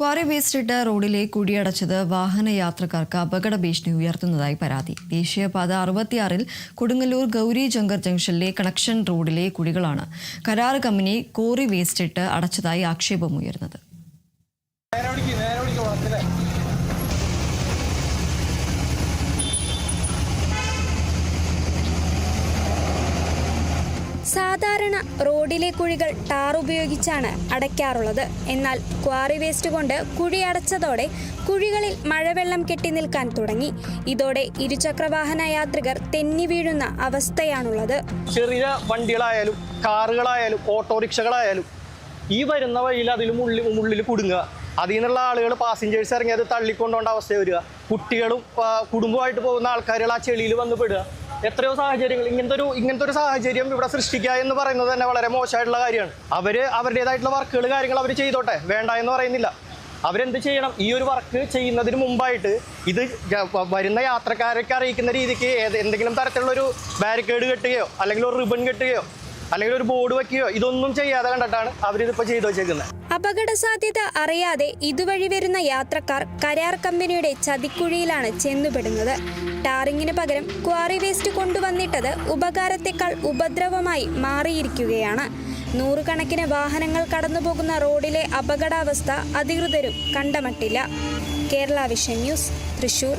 Quarry waste റോഡിലെ കുഴിയടച്ചത് വാഹനയാത്രക്കാർക്ക് അപകട ഭീഷണി ഉയർത്തുന്നതായി പരാതി. ദേശീയപാത 66-ൽ കൊടുങ്ങല്ലൂർ ഗൗരി ജങ്കർ ജംഗ്ഷനിലെ കണക്ഷൻ റോഡിലെ കുഴികളാണ് കരാർ കമ്പനി ക്വാറി വേസ്റ്റ് അടച്ചതായി ആക്ഷേപമുയർന്നത്. സാധാരണ റോഡിലെ കുഴികൾ ടാർ ഉപയോഗിച്ചാണ് അടയ്ക്കാറുള്ളത്. എന്നാൽ ക്വാറി വേസ്റ്റ് കൊണ്ട് കുഴി അടച്ചതോടെ കുഴികളിൽ മഴവെള്ളം കെട്ടി നിൽക്കാൻ തുടങ്ങി. ഇതോടെ ഇരുചക്രവാഹന യാത്രികർ തെന്നി വീഴുന്ന അവസ്ഥയാണുള്ളത്. ചെറിയ വണ്ടികളായാലും കാറുകളായാലും ഓട്ടോറിക്ഷകളായാലും ഈ വരുന്ന വഴിയിൽ അതിലും ഉള്ളിൽ കുടുങ്ങുക. അതിൽ നിന്നുള്ള ആളുകൾ പാസഞ്ചേഴ്സ് ഇറങ്ങി അത് തള്ളിക്കൊണ്ടോണ്ട അവസ്ഥ വരിക. കുട്ടികളും കുടുംബമായിട്ട് പോകുന്ന ആൾക്കാരുകൾ ആ ചെളിയിൽ വന്ന് പെടുക. എത്രയോ സാഹചര്യങ്ങൾ ഇങ്ങനത്തെ ഒരു സാഹചര്യം ഇവിടെ സൃഷ്ടിക്കുക എന്ന് പറയുന്നത് തന്നെ വളരെ മോശമായിട്ടുള്ള കാര്യമാണ്. അവരുടേതായിട്ടുള്ള വർക്കുകൾ കാര്യങ്ങൾ അവർ ചെയ്തോട്ടെ, വേണ്ട എന്ന് പറയുന്നില്ല. അവരെന്ത് ചെയ്യണം? ഈ ഒരു വർക്ക് ചെയ്യുന്നതിന് മുമ്പായിട്ട് ഇത് വരുന്ന യാത്രക്കാരൊക്കെ അറിയിക്കുന്ന രീതിക്ക് എന്തെങ്കിലും തരത്തിലുള്ളൊരു ബാരിക്കേഡ് കെട്ടുകയോ അല്ലെങ്കിൽ ഒരു റിബൺ കെട്ടുകയോ അല്ലെങ്കിൽ ഒരു ബോർഡ് വയ്ക്കുകയോ ഇതൊന്നും ചെയ്യാതെ കണ്ടിട്ടാണ് അവരിതിപ്പോൾ ചെയ്തു വെച്ചേക്കുന്നത്. അപകട സാധ്യത അറിയാതെ ഇതുവഴി വരുന്ന യാത്രക്കാർ കരാർ കമ്പനിയുടെ ചതിക്കുഴിയിലാണ് ചെന്നുപെടുന്നത്. ടാറിങ്ങിന് പകരം ക്വാറി വേസ്റ്റ് കൊണ്ടുവന്നിട്ടത് ഉപകാരത്തെക്കാൾ ഉപദ്രവമായി മാറിയിരിക്കുകയാണ്. നൂറുകണക്കിന് വാഹനങ്ങൾ കടന്നുപോകുന്ന റോഡിലെ അപകടാവസ്ഥ അധികൃതരും കണ്ടമട്ടില്ല. Kerala vision news, Thrissur.